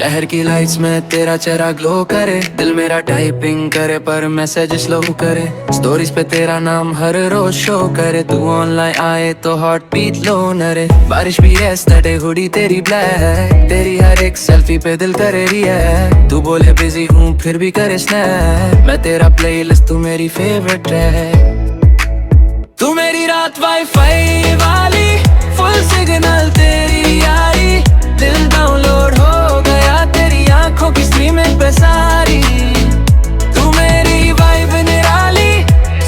शहर की लाइट्स में तेरा चेहरा ग्लो करे, दिल मेरा टाइपिंग करे पर मैसेज स्लो करे। स्टोरीज पे तेरा नाम हर रोज शो करे, तू ऑनलाइन आए तो हॉट बीट लो नरे। बारिश भी एस्थेटिक हुडी तेरी ब्लैक, तेरी हर एक सेल्फी पे दिल करे रिएक्ट। तू बोले बिजी हूँ फिर भी करे स्नैप, मैं तेरा प्लेलिस्ट तू मेरी फेवरेट ट्रैक। तू मेरी रात वाईफाई वाली, फुल सिग्नल तेरी यारी, दिल डाउनलोड हो गया तेरी आंखों की स्ट्रीमिंग पे सारी। तू मेरी वाइब निराली,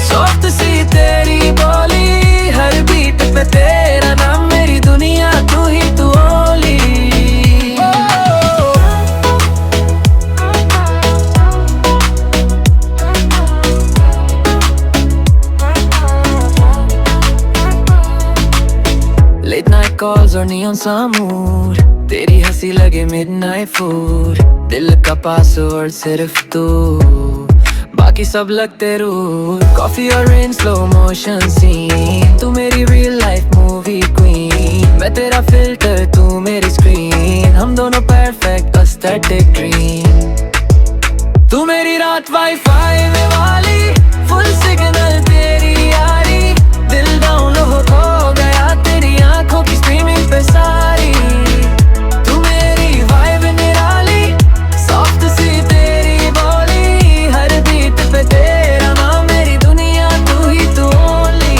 सॉफ्ट सी तेरी बोली, हर बीट पे तेरा नाम, मेरी दुनिया तू ही तू ओनली। लेट नाइट कॉल्स और नियॉन सा मूड, तेरी हंसी लगे मिडनाइट फूड, दिल का पासवर्ड सिर्फ तू, बाकी सब लगते रूड। कॉफी और रेन स्लो मोशन सीन, तू मेरी रियल लाइफ मूवी क्वीन, मैं तेरा फिल्टर तू मेरी स्क्रीन, हम दोनों परफेक्ट एस्थेटिक ड्रीम। तू मेरी रात वाईफाई में वाली, फुल सिग्नल तेरी यारी, दिल डाउनलोड हो गया तेरी आंखों की स्ट्रीमिंग पे सारी। तू मेरी वाइब निराली, सॉफ्ट सी तेरी बोली, हर बीट पे तेरा नाम, मेरी दुनिया तू ही तू ओनली।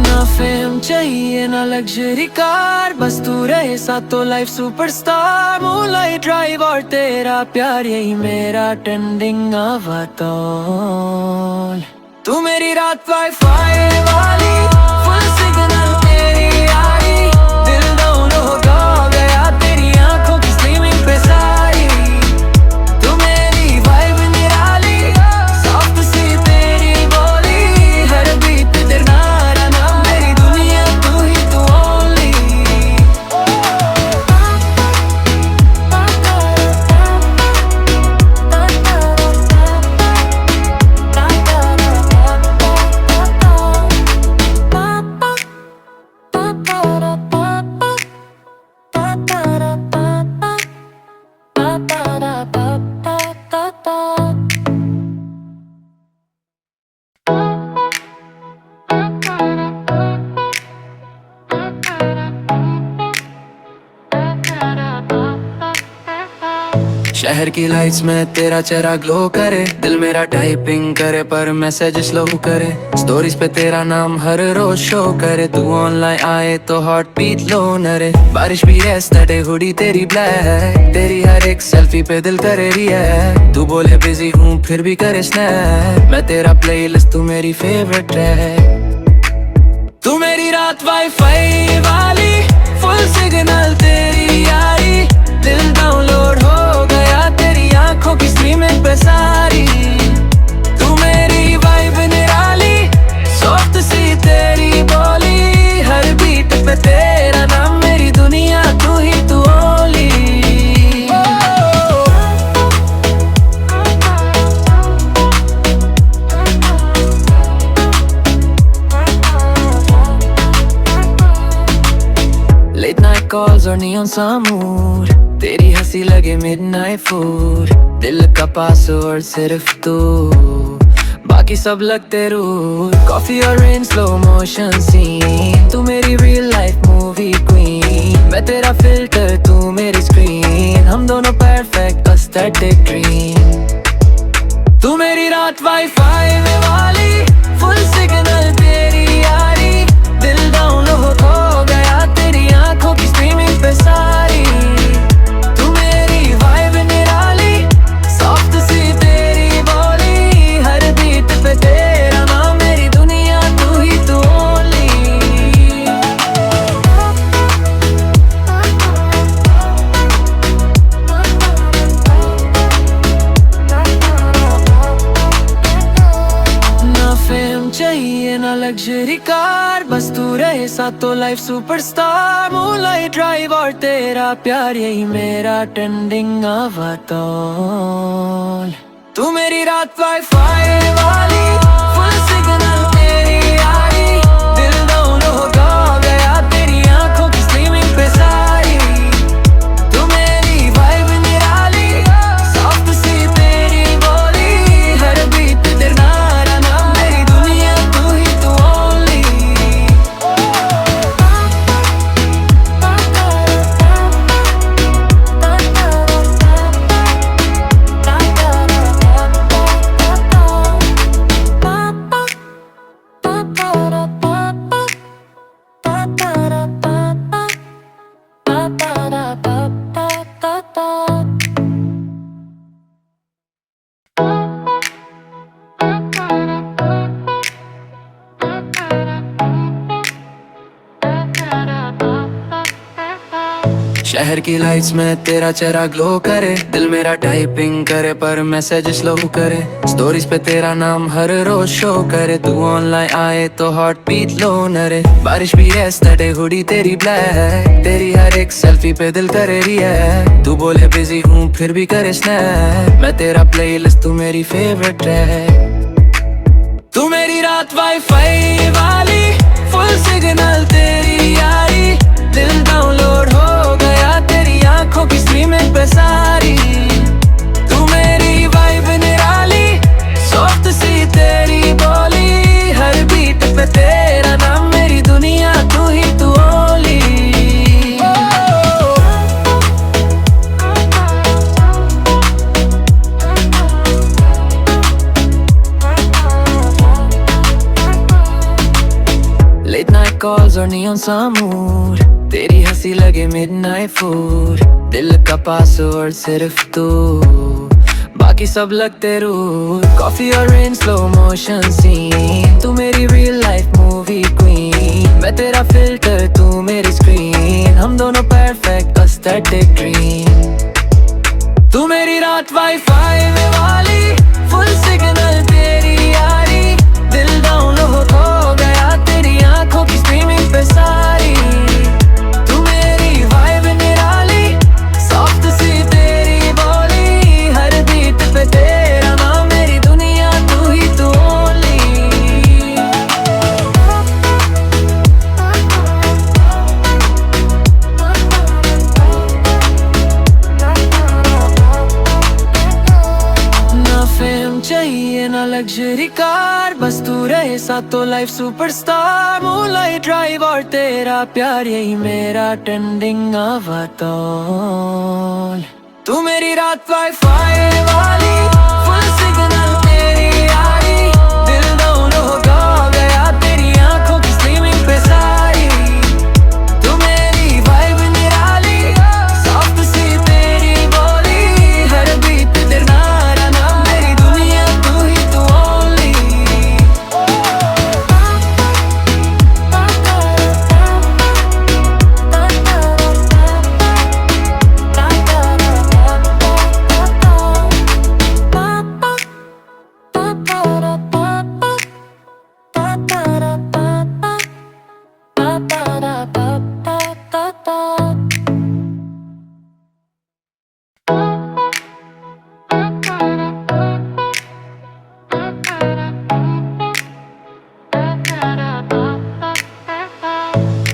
ना फेम चाहिए ना लग्जरी कार, बस तू रहे साथ तो लाइफ सुपरस्टार। मूनलाइट ड्राइव और तेरा प्यार, यही मेरा ट्रेंडिंग avatar। तू मेरी रात वाईफाई वाली, फुल सिग्नल तेरी यारी, दिल डाउनलोड हो गया तेरी आंखों की स्ट्रीमिंग पे सारी। तू मेरी वाइब निराली, सॉफ्ट सी तेरी बोली, हर बीट पे तेरा नाम, मेरी दुनिया तू ही तू ओनली। शहर की लाइट्स में तेरा चेहरा ग्लो करे, दिल मेरा टाइपिंग करे पर मैसेज स्लो करे। स्टोरीज पे तेरा नाम हर रोज शो करे, तू ऑनलाइन आए तो हॉट बीट लो नरे। बारिश भी एस्थेटिक हुडी तेरी ब्लैक, तेरी हर एक सेल्फी पे दिल करे रिएक्ट। तू बोले बिजी हूँ फिर भी करे स्नैप, मैं तेरा प्लेलिस्ट तू मेरी फेवरेट ट्रैक। तू मेरी रात वाईफाई वाली, फुल सिग्नल तेरी यारी, दिल डाउनलोड हो गया तेरी आंखों की स्ट्रीमिंग पे सारी। तू मेरी वाइब निराली, सॉफ्ट सी तेरी बोली, हर बीट पे तेरा नाम, मेरी दुनिया तू ही तू ओनली। लेट नाइट कॉल्स और नियॉन सा मूड, तेरी हंसी लगे मिडनाइट फूड, दिल का पासवर्ड सिर्फ तू, बाकी सब लगते रूड। कॉफी और रेन स्लो मोशन सीन, तू मेरी रियल लाइफ मूवी क्वीन, मैं तेरा फिल्टर तू मेरी स्क्रीन, हम दोनों परफेक्ट एस्थेटिक ड्रीम। तू मेरी रात वाईफाई में वाली, फुल सिग्नल तेरी यारी, दिल डाउनलोड हो गया तेरी आंखों की स्ट्रीमिंग पे सारी। तू मेरी वाइब निराली, सॉफ्ट सी तेरी बोली, हर बीट पे तेरा नाम, मेरी दुनिया तू ही तू ओनली। ना फेम चाहिए ना लग्जरी कार, बस तू रहे साथ तो लाइफ सुपरस्टार। मूनलाइट ड्राइव और तेरा प्यार, यही मेरा ट्रेंडिंग avatar। तू मेरी रात वाईफाई वाली, फुल सिग्नल तेरी यारी, दिल डाउन हो गया तेरी आंखों की स्ट्रीमिंग पे सारी। तू मेरी वाइब निराली, सॉफ्ट सी तेरी बोली, हर बीट तेरा नाम, मेरी दुनिया तू ही तू ओनली। शहर की लाइट्स में तेरा चेहरा ग्लो करे, दिल मेरा टाइपिंग करे पर मैसेज स्लो करे। स्टोरीज पे तेरा नाम हर रोज शो करे, तू ऑनलाइन आए तो हॉट बीट लो नरे। बारिश भी एस्थेटिक हुडी तेरी ब्लैक, तेरी हर एक सेल्फी पे दिल करे रिएक्ट। तू बोले बिजी हूँ फिर भी करे स्नैप, मैं तेरा प्लेलिस्ट तू मेरी फेवरेट ट्रैक। तू मेरी रात वाईफाई वाली, फुल सिग्नल तेरी यारी, दिल डाउनलोड हो गया तेरी आंखों की स्ट्रीमिंग पे सारी। तू मेरी वाइब निराली, सॉफ्ट सी तेरी बोली, हर बीट पे तेरा नाम, मेरी दुनिया तू ही तू ओनली। लेट नाइट कॉल्स और नियॉन सा मूड, तेरी हंसी लगे मिडनाइट फूड, दिल का पासवर्ड सिर्फ तू, बाकी सब लगते रूड। कॉफी और रेन स्लो मोशन सीन, तू मेरी रियल लाइफ मूवी क्वीन, मैं तेरा फिल्टर तू मेरी स्क्रीन, हम दोनों परफेक्ट एस्थेटिक ड्रीम। तू मेरी रात वाईफाई वाली, फुल सिग्नल तेरी यारी, दिल डाउन हो गया तेरी आंखों की स्ट्रीमिंग पे सारी। तू मेरी वाइब निराली, सॉफ्ट सी तेरी बोली, हर बीट पे तेरा नाम, मेरी दुनिया तू ही तू ओनली। ना फेम चाहिए ना लग्जरी कार, बस तू रहे साथ तो लाइफ सुपरस्टार। मूनलाइट ड्राइव और तेरा प्यार, यही मेरा ट्रेंडिंग avatar। तू मेरी रात वाईफाई वाली, फुल सिग्नल तेरी यारी, दिल डाउन हो गया तेरी आंखों की स्ट्रीमिंग पे सारी। तू मेरी वाइब निराली, सॉफ्ट सी तेरी बोली, हर बीट तेरा नाम, मेरी दुनिया तू ही तू ओनली।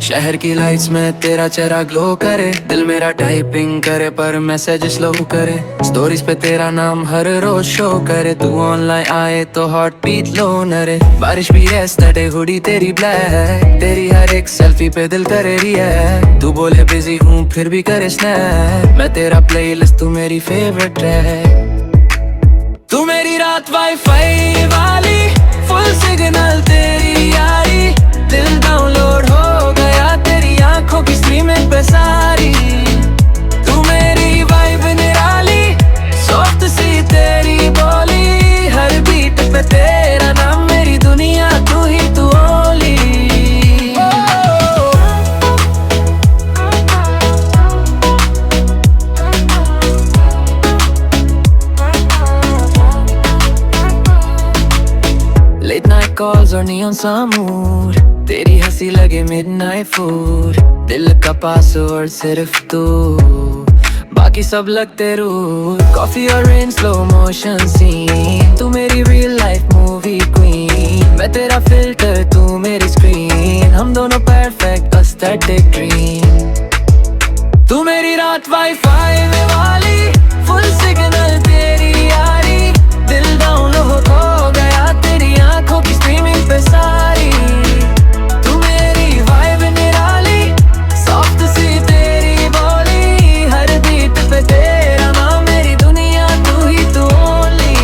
शहर की लाइट्स में तेरा चेहरा ग्लो करे, दिल मेरा टाइपिंग करे पर मैसेज स्लो करे। स्टोरीज पे तेरा नाम हर रोज शो करे, तू ऑनलाइन आए तो हॉट बीट लो नरे। बारिश भी एस्थेटिक हुडी तेरी ब्लैक, तेरी हर एक सेल्फी पे दिल करे रिएक्ट। तू बोले बिजी हूँ फिर भी करे स्नैप, मैं तेरा प्लेलिस्ट तू मेरी फेवरेट ट्रैक। तू मेरी रात वाईफाई वाली, फुल सिग्नल तेरी यारी, दिल डाउनलोड हो गया तेरी आंखों की स्ट्रीमिंग पे सारी। तू मेरी वाइब निराली, सॉफ्ट सी तेरी बोली, हर बीट पे तेरा नाम, मेरी दुनिया तू ही तू ओनली। लेट नाइट कॉल्स और नियॉन सा मूड, तेरी हंसी लगे मिडनाइट फूड, दिल का पासवर्ड सिर्फ तू, बाकी सब लगते रूड। कॉफी और रेन स्लो मोशन सीन, तू मेरी रियल लाइफ मूवी क्वीन। मैं तेरा फिल्टर तू मेरी स्क्रीन, हम दोनों परफेक्ट एस्थेटिक ड्रीम। तू मेरी रात वाईफाई में वाली, फुल सिग्नल तेरी यारी। दिल डाउन हो गया तेरी आंखों की स्ट्रीमिंग पे सारी। तू मेरी वाइब निराली, सॉफ्ट सी तेरी बोली। हर बीट पे तेरा नाम, मेरी दुनिया तू ही तू ओनली।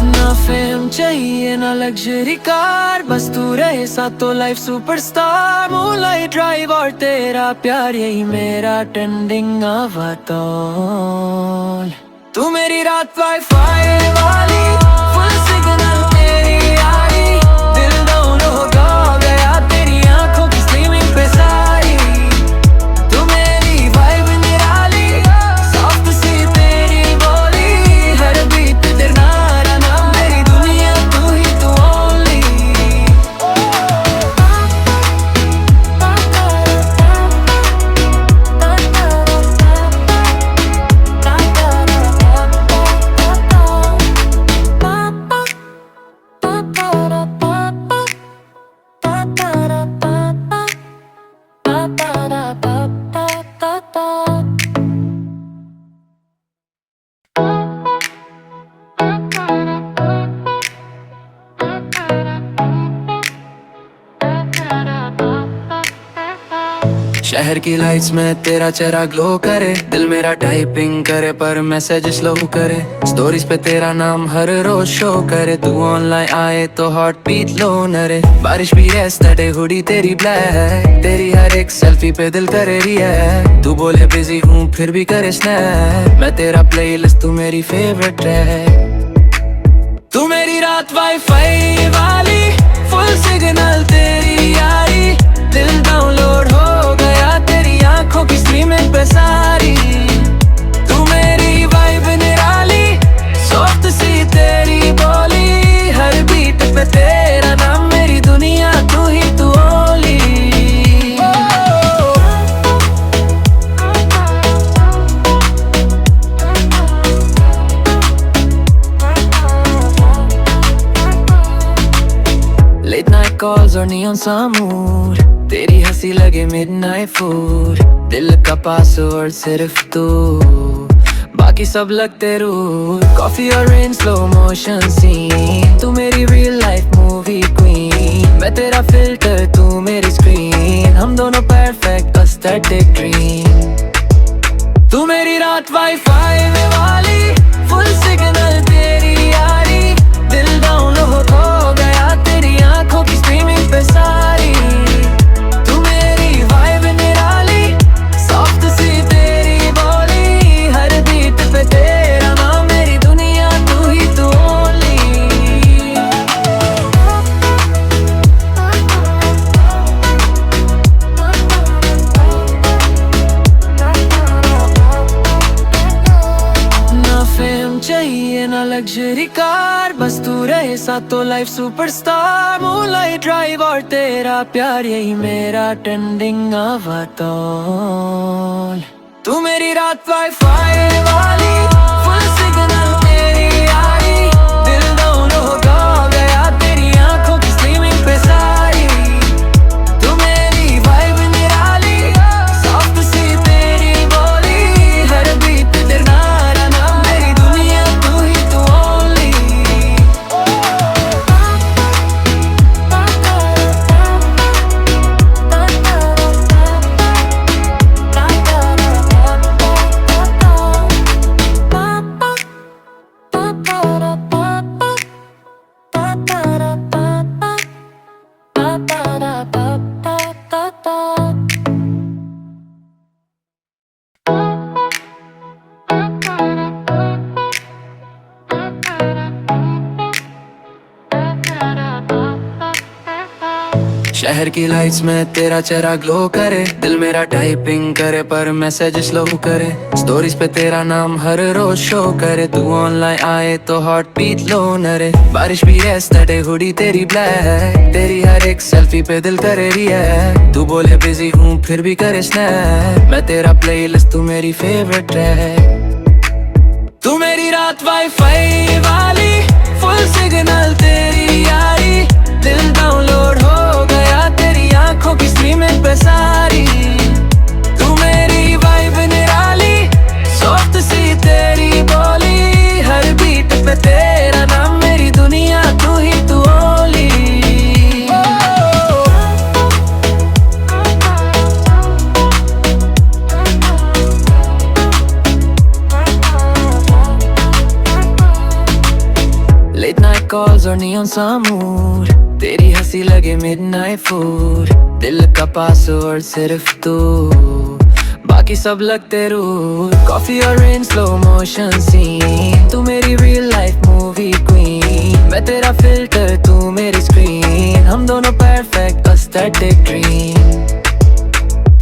ना फेम चाहिए ना लग्जरी कार, बस तू रहे साथ तो लाइफ सुपरस्टार। मूनलाइट ड्राइव और तेरा प्यार, यही मेरा ट्रेंडिंग avatar। तू मेरी रात वाईफाई वाली, फुल सिग्नल तेरी यारी। दिल डाउन हो गया तेरी आंखों की स्ट्रीमिंग पे सारी। तू मेरी वाइब निराली, सॉफ्ट सी तेरी बोली। हर बीट तेरा नाम, मेरी दुनिया तू ही तू ओनली। शहर की लाइट्स में तेरा चेहरा ग्लो करे। दिल मेरा टाइपिंग करे पर मैसेज स्लो करे। स्टोरीज पे तेरा नाम हर रोज शो करे। तू ऑनलाइन आए तो हॉट बीट लो नरे। बारिश भी एस्थेटिक हुडी तेरी ब्लैक। तेरी हर एक सेल्फी पे दिल करे रिएक्ट। तू बोले बिजी हूँ फिर भी करे स्नैप। मैं तेरा प्लेलिस्ट तू मेरी फेवरेट ट्रैक। तू मेरी रात वाईफाई वाली, फुल सिग्नल तेरी यारी। दिल डाउनलोड हो गया तेरी आंखों की स्ट्रीमिंग पे सारी। तू मेरी वाइब निराली, सॉफ्ट सी तेरी बोली। हर बीट पे तेरा नाम, मेरी दुनिया तू ही तू ओनली। लेट नाइट कॉल्स और नियॉन सा मूड, तेरी हंसी लगे मिडनाइट फूड। दिल का पासवर्ड सिर्फ तू, बाकी सब लगते रूड। कॉफी और रेन स्लो मोशन सीन, तू मेरी रियल लाइफ मूवी क्वीन। मैं तेरा फिल्टर तू मेरी स्क्रीन, हम दोनों परफेक्ट एस्थेटिक ड्रीम। तू मेरी रात वाईफाई में वाली, फुल सिग्नल तेरी यारी। दिल डाउन हो गया तेरी आंखों की स्ट्रीमिंग पे सारी। तू मेरी वाइब निराली, सॉफ्ट सी तेरी बोली। हर बीट पे तेरा नाम, मेरी दुनिया तू ही तू ओनली। ना फेम चाहिए ना लग्जरी कार, बस तू रहे साथ तो लाइफ सुपरस्टार। मूनलाइट ड्राइव और तेरा प्यार, यही मेरा ट्रेंडिंग avatar। तू मेरी रात वाईफाई वाली, फुल सिग्नल तेरी यारी। दिल डाउन हो गया तेरी आंखों की स्ट्रीमिंग पे सारी। तू मेरी वाइब निराली, सॉफ्ट सी तेरी बोली। हर बीट तेरा नाम, मेरी दुनिया तू ही तू ओनली। शहर की लाइट्स में तेरा चेहरा ग्लो करे, दिल मेरा टाइपिंग करे पर मैसेज स्लो करे। स्टोरीज पे तेरा नाम हर रोज शो करे, तू ऑनलाइन आए तो हॉट बीट लो नरे। बारिश भी एस्थेटिक हुडी तेरी ब्लैक, तेरी हर एक सेल्फी पे दिल करे रिएक्ट। तू बोले बिजी हूँ फिर भी करे स्नैप, मैं तेरा प्लेलिस्ट तू मेरी फेवरेट ट्रैक। तू मेरी रात वाईफाई वाली, फुल सिग्नल तेरी यारी, दिल डाउनलोड हो गया तेरी आंखों की स्ट्रीमिंग पे सारी। तू मेरी वाइब निराली, सॉफ्ट सी तेरी बोली, हर बीट पे तेरा नाम मेरी दुनिया तू ही तू ओनली। लेट नाइट कॉल्स और नियॉन सा मूड, तेरी हंसी लगे मिडनाइट फूड, दिल का पासवर्ड सिर्फ तू, बाकी सब लगते रूड। कॉफी और रेन स्लो मोशन सीन, तू मेरी रियल लाइफ मूवी क्वीन, मैं तेरा फिल्टर तू मेरी स्क्रीन, हम दोनों परफेक्ट एस्थेटिक ड्रीम।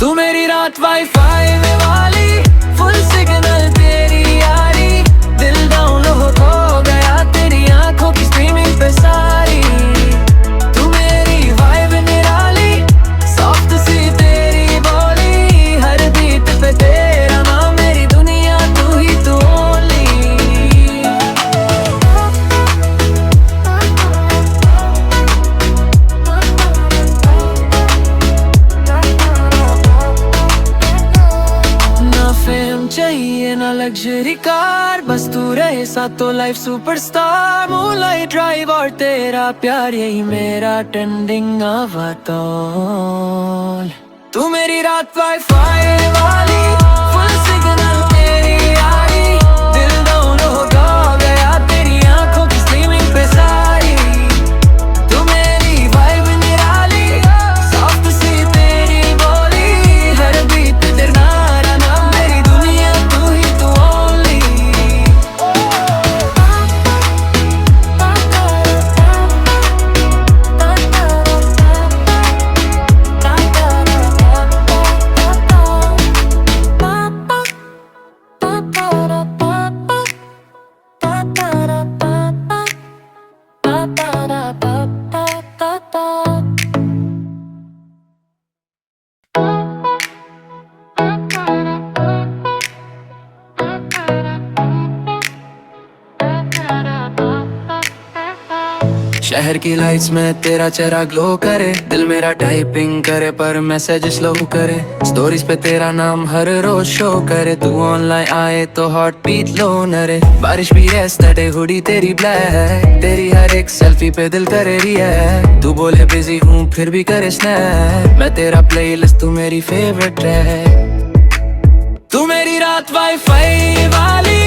तू मेरी रात वाईफाई में वाली, फुल सिग्नल तेरी यारी, दिल डाउनलोड हो गया तेरी आंखों की स्ट्रीमिंग पे सारी। तू मेरी वाइब निराली, सॉफ्ट सी तेरी बोली, हर बीट पे तेरा नाम मेरी दुनिया तू ही तू ओनली। ना फेम चाहिए ना लग्जरी कार, बस तू रहे साथ तो लाइफ सुपरस्टार। मूनलाइट ड्राइव और तेरा प्यार, यही मेरा ट्रेंडिंग अवतार। तू मेरी रात वाईफाई वाली, फुल सिग्नल तेरी यारी, दिल डाउनलोड हो गया तेरी आंखों की स्ट्रीमिंग पे सारी। तू मेरी वाइब निराली, सॉफ्ट सी तेरी बोली, हर बीट पे तेरा नाम मेरी दुनिया तू ही तू ओनली। शहर की लाइट्स में तेरा चेहरा ग्लो करे, दिल मेरा टाइपिंग करे पर मैसेज स्लो करे। स्टोरीज पे तेरा नाम हर रोज शो करे, तू ऑनलाइन आए तो हॉट बीट लो नरे। बारिश भी एस्थेटिक हुडी तेरी ब्लैक, तेरी हर एक सेल्फी पे दिल करे रिएक्ट। तू बोले बिजी हूँ फिर भी करे स्नैप, मैं तेरा प्लेलिस्ट तू मेरी फेवरेट ट्रैक। तू मेरी रात वाईफाई वाली,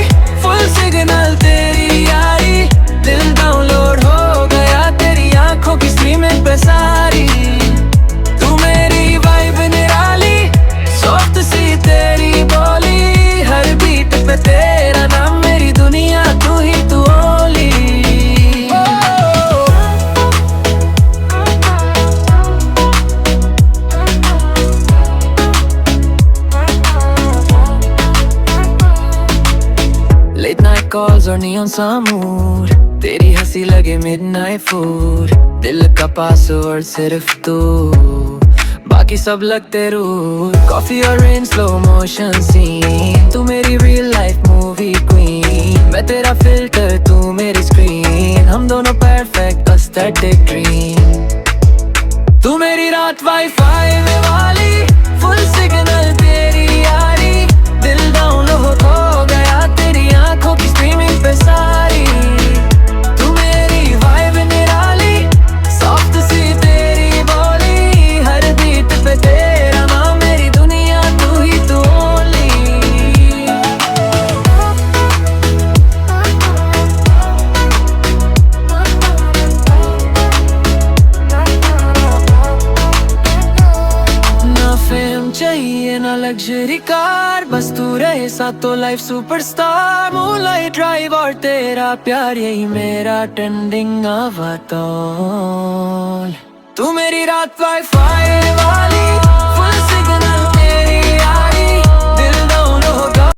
फुल सिग्नल तेरी यारी, दिल डाउनलोड हो गया तेरी आंखों की स्ट्रीमिंग पे सारी। तू मेरी वाइब निराली, सॉफ्ट सी तेरी बोली, हर बीट पे तेरा नाम मेरी दुनिया तू ही तू ओनली। लेट नाइट कॉल्स और नियॉन सा मूड, तेरी हंसी लगे मिडनाइट फूड, दिल का पासवर्ड सिर्फ तू, बाकी सब लगते रूड। कॉफी और रेन स्लो मोशन सीन, तू मेरी रियल लाइफ मूवी क्वीन, मैं तेरा फिल्टर तू मेरी स्क्रीन, हम दोनों परफेक्ट एस्थेटिक ड्रीम। तू मेरी रात वाईफाई में वाली, फुल सिग्नल तेरी यारी, दिल डाउनलोड हो गया तेरी आंखों की स्ट्रीमिंग पे सारी। तू मेरी वाइब निराली, सॉफ्ट सी तेरी बोली, हर बीट पे तेरा नाम मेरी दुनिया तू ही तू ओनली। ना फेम चाहिए ना लग्जरी कार, बस तू रहे साथ तो लाइफ सुपरस्टार। मूनलाइट ड्राइव और तेरा प्यार, यही मेरा ट्रेंडिंग अवतार। तू मेरी रात वाईफाई वाली, फुल